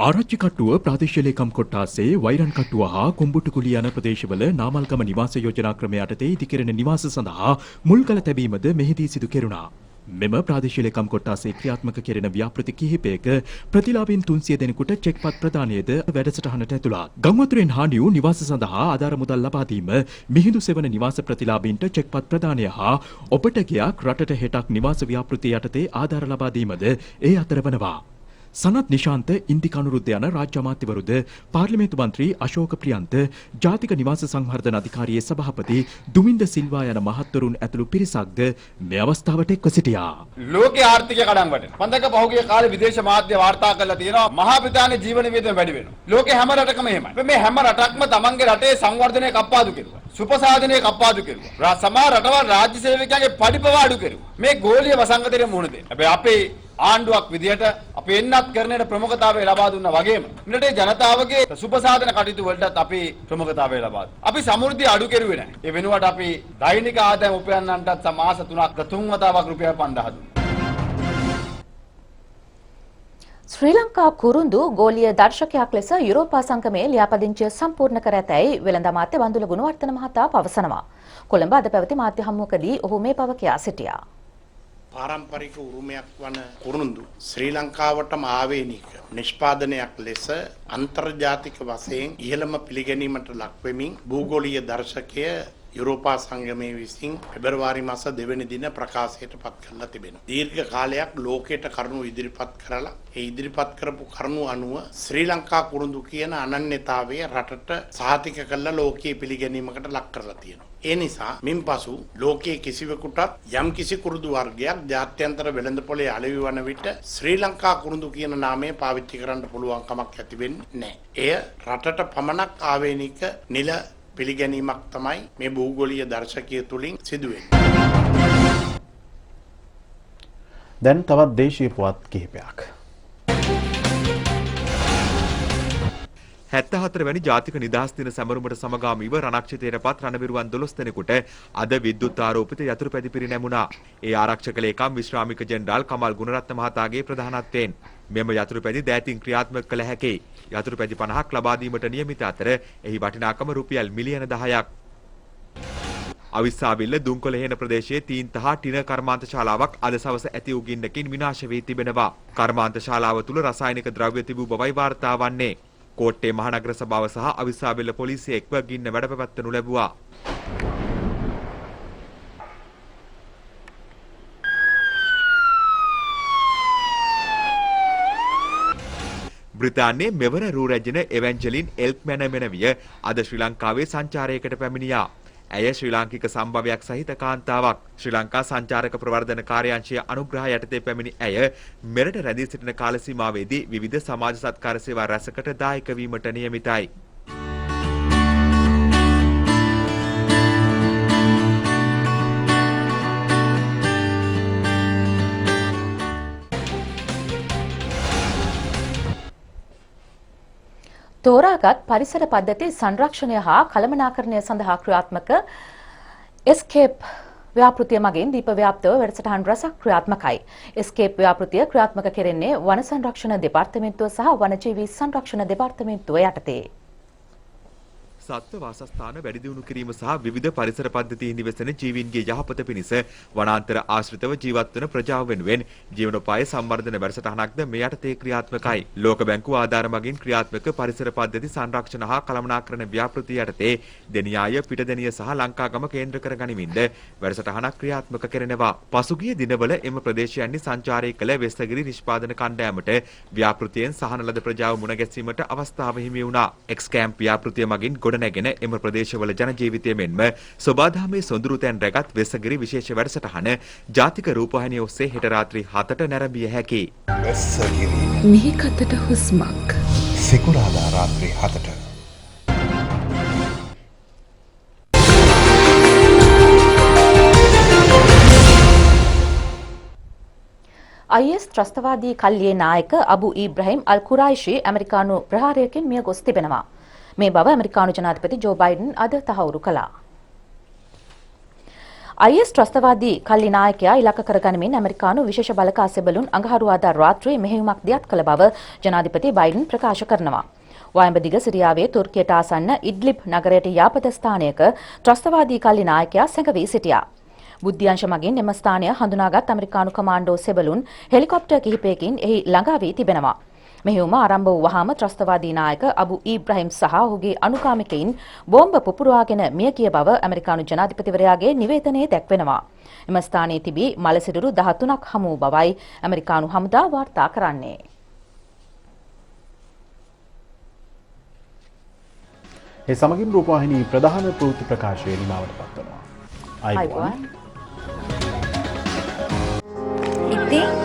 ආරච්චි කට්ටුව ප්‍රාදේශීය ලේකම් කොට්ටාසේ වෛරන් කට්ටුව හා කුඹුටුකුලිය යන ප්‍රදේශවල නාමල්ගම නිවාස යෝජනා ක්‍රමය යටතේ ඉදිකෙරෙන නිවාස සඳහා මුල්කල තැබීමද මෙහිදී සිදු කෙරුණා. මෙම ප්‍රාදේශීය ලේකම් කොට්ටාසේ ක්‍රියාත්මක කෙරෙන ව්‍යාපෘති කිහිපයක ප්‍රතිලාභීන් 300 දෙනෙකුට චෙක්පත් ප්‍රදානයේද වැඩසටහනට ඇතුළත්. ගංවතුරෙන් හානි වූ නිවාස සඳහා ආධාර මුදල් ලබා දීම, මිහිඳු සෙවණ නිවාස ප්‍රතිලාභීන්ට චෙක්පත් ප්‍රදානය හා ඔබට ගයක් රටට හෙටක් නිවාස ව්‍යාපෘතිය යටතේ ආධාර ලබා දීමද ඒ අතර වනවා. සනත් නිශාන්ත ඉන්දිකානුරුද්ධ යන රාජ්‍ය අමාත්‍යවරුද පාර්ලිමේන්තු මන්ත්‍රී අශෝක ප්‍රියන්ත ජාතික නිවාස සංවර්ධන අධිකාරියේ සභාපති දුමින්ද සිල්වා යන මහත්වරුන් ඇතුළු පිරිසක්ද මේ අවස්ථාවට එක්ව සිටියා. ලෝකයේ ආර්ථිකය කඩන් වැටෙනවා. පන්දක පහුගිය කාලේ විදේශ මාධ්‍ය වාර්තා කරලා තියෙනවා මහා බ්‍රිතාන්‍ය ජීවන වියදම වැඩි වෙනවා. ලෝකේ හැම රටකම එහෙමයි. මේ හැම රටක්ම තමන්ගේ රටේ සංවර්ධනය කප්පාදු කෙරුවා. සුපසාධනය කප්පාදු කෙරුවා. සමහර රටවල් රාජ්‍ය සේවකයන්ගේ පඩිපව අඩු කෙරුවා. මේ ගෝලීය වසංගතයට මුහුණ දෙන්න. හැබැයි අපේ ආණ්ඩුවක් විදියට අපි එන්නත් කරන්නට ප්‍රමුඛතාවය ලබා දුන්නා වගේම මෙරටේ ජනතාවගේ සුපසාධන කටයුතු වලටත් අපි ප්‍රමුඛතාවය ලබා දුන්නා. අපි සමෘද්ධිය අඩු කෙරුවේ නැහැ. ඒ වෙනුවට අපි දෛනික ආදායම උපයන්නන්ටත් මාස 3ක් 3 වතාවක් රුපියල් 5000 දුන්නා. ශ්‍රී ලංකා කුරුඳු ගෝලීය දර්ශකයක් ලෙස යුරෝපා සංගමයේ ලියාපදිංචිය සම්පූර්ණ කර ඇතැයි වෙළඳ අමාත්‍ය වඳුල ගුණවර්ධන මහතා පවසනවා. කොළඹ අද පැවති මාධ්‍ය හමුවකදී ඔහු මේ බව කියා සිටියා. පාරම්පරික උරුමයක් වන කුරුඳු ශ්‍රී ලංකාවටම ආවේනික නිෂ්පාදනයක් ලෙස අන්තර්ජාතික වශයෙන් ඉහළම පිළිගැනීමට ලක්වෙමින් භූගෝලීය දර්ශකය යුරෝපා සංගමයේ විසින් පෙබරවාරි මාස 2 වෙනි දින ප්‍රකාශයට පත් කරලා තිබෙනවා. දීර්ඝ කාලයක් ලෝකයට කරුණු ඉදිරිපත් කරලා ඒ ඉදිරිපත් කරපු කරුණු අනුව ශ්‍රී ලංකා කුරුඳු කියන අනන්‍යතාවය රටට සහතික කරලා ලෝකීය පිළිගැනීමකට ලක් කරලා තියෙනවා. ඒ නිසා මින්පසු ලෝකයේ කිසිවෙකුටත් යම් කිසි කුරුඳු වර්ගයක් ජාත්‍යන්තර වෙළඳපොලේ අලෙවි වන විට ශ්‍රී ලංකා කුරුඳු කියන නාමය පාවිච්චි කරන්න පුළුවන් කමක් ඇති වෙන්නේ නැහැ. එය රටට පමණක් ආවේනික නිල පිළිගැනීමක් තමයි මේ භූගෝලීය දර්ශකය තුලින් සිදුවෙන්නේ. දැන් තවත් දේශීය පුවත් කිහිපයක්. 74 වැනි ජාතික නිදහස් දින සැමරුමට සමගාමීව රණක්ෂිතයටපත් රණවිරුවන් 12 දෙනෙකුට අද විද්‍යුත් ආරෝපිත යතුරු පැදි පිරිනැමුණා. ඒ ආරක්ෂක ලේකම් විශ්‍රාමික ජෙනරාල් කමල් ගුණරත්න මහතාගේ ප්‍රධානත්වයෙන් මෙම යතුරු පැදි දෑතින් ක්‍රියාත්මක කළ හැකි. යතුරු පැදි 50ක් ලබා දීමට නියමිත අතර එහි වටිනාකම රුපියල් මිලියන 10ක්. අවිස්සාවිල්ල දුම්කොළහේන ප්‍රදේශයේ තීන්තහ ටින කර්මාන්ත ශාලාවක් අද සවස ඇති උගින්නකින් විනාශ වී තිබෙනවා. කර්මාන්ත ශාලාව තුල රසායනික ද්‍රව්‍ය තිබූ බවයි වාර්තා වන්නේ. කෝට්ටේ මහනගර සභාව සහ අවිස්සාවිල්ල පොලිසිය එක්ව ගින්න වැඩපැවැත්වනු ලැබුවා. බ්‍රිතාන්‍යයේ මෙවර රූ රැජින එවැන්ජලින් එල්ක්මැන මෙනවිය අද ශ්‍රී ලංකාවේ සංචාරයකට පැමිණියා. ඇය ශ්‍රී ලාංකික සම්භවයක් සහිත කාන්තාවක්. ශ්‍රී ලංකා සංචාරක ප්‍රවර්ධන කාර්යාංශයේ අනුග්‍රහය යටතේ පැමිණි ඇය මෙරට රැඳී සිටින කාල සීමාවේදී විවිධ සමාජ සත්කාර සේවා රැසකට දායක වීමට නියමිතයි. තෝරාගත් පරිසර පද්ධති සංරක්ෂණය හා කළමනාකරණය සඳහා ක්‍රියාත්මක එස්කේප් ව්‍යාපෘතිය මගින් දීප ව්‍යාප්තව වැඩසටහන් රසක් ක්‍රියාත්මකයි. එස්කේප් ව්‍යාපෘතිය ක්‍රියාත්මක කෙරෙන්නේ වන සංරක්ෂණ දෙපාර්තමේන්තුව සහ වනජීවී සංරක්ෂණ දෙපාර්තමේන්තුව යටතේ. සත්ව වාසස්ථාන වැඩි දියුණු කිරීම සහ විවිධ පරිසර පද්ධතීන් නිවසන ජීවීන්ගේ යහපත පිණිස වනාන්තර ආශ්‍රිතව ජීවත් වන ප්‍රජාව වෙනුවෙන් ජීවනෝපාය සංවර්ධන වැඩසටහනක්ද මේ යටතේ ක්‍රියාත්මකයි. ලෝක බැංකුව ආධාර මගින් ක්‍රියාත්මක පරිසර පද්ධති සංරක්ෂණ හා කළමනාකරණ ව්‍යාපෘතිය යටතේ දෙනියාය පිටදෙනිය සහ ලංකාගම කේන්ද්‍ර කර ගනිමින්ද වැඩසටහනක් ක්‍රියාත්මක කරනවා. පසුගිය දිනවල එම ප්‍රදේශයන්හි සංචාරය කළ වෙස්සගිරි නිෂ්පාදන කණ්ඩායමට ව්‍යාපෘතියෙන් සහන ලද ප්‍රජාව මුණ ගැසීමට අවස්ථාව හිමි වුණා. එක්ස්කෑම්ප් ව්‍යාපෘතිය මගින් නැගෙන එම ප්‍රදේශවල ජන ජීවිතය මෙන්ම සොබාදහමේ සොඳුරු තැන් රැගත් වෙස්සගිරි විශේෂ වැඩසටහන ජාතික රූපවාහිනිය ඔස්සේ හෙට රාත්‍රී 7ට නැරඹිය හැකියි. වෙස්සගිරි මිහිකතට හුස්මක් සිකුරාදා රාත්‍රී 7ට. IS ත්‍රස්තවාදී කල්ලියේ නායක අබු ඉබ්‍රහීම් අල් කුරයිෂි ඇමරිකානු ප්‍රහාරයකින් මිය ගොස් තිබෙනවා. මේ බව ඇමරිකානු ජනාධිපති ජෝ බයිඩන් අද තහවුරු කළා. IS ත්‍රස්තවාදී කල්ලි නායකයා ඉලක්ක කරගනිමින් ඇමරිකානු විශේෂ බලකා සෙබළුන් අඟහරුවාදා රාත්‍රියේ මෙහෙයුමක් දියත් කළ බව ජනාධිපති බයිඩන් ප්‍රකාශ කරනවා. වයඹ දිග සිරියාවේ තුර්කියට ආසන්න ඉඩ්ලිබ් නගරයට යාපත ස්ථානයක ත්‍රස්තවාදී කල්ලි නායකයා සැඟවී සිටියා. බුද්ධ්‍යංශ මගින් එම ස්ථානය හඳුනාගත් ඇමරිකානු කමාන්ඩෝ සෙබළුන් හෙලිකොප්ටර් කිහිපයකින් එහි ළඟා වී තිබෙනවා. මෙහෙයුම ආරම්භ වූවහම ත්‍රස්තවාදී නායක අබු ඉබ්‍රහීම් සහ ඔහුගේ අනුගාමිකයින් බෝම්බ පුපුරවාගෙන මිය ගිය බව ඇමරිකානු ජනාධිපතිවරයාගේ නිවේදනයේ දැක්වෙනවා. එම ස්ථානයේ තිබී මලසිරුරු 13ක් හමු වූ බවයි ඇමරිකානු හමුදා වාර්තා කරන්නේ. ඒ සමගින් රූපවාහිනී ප්‍රධාන ප්‍රවෘත්ති ප්‍රකාශය නිමවට පත්වනවා. ඉතින්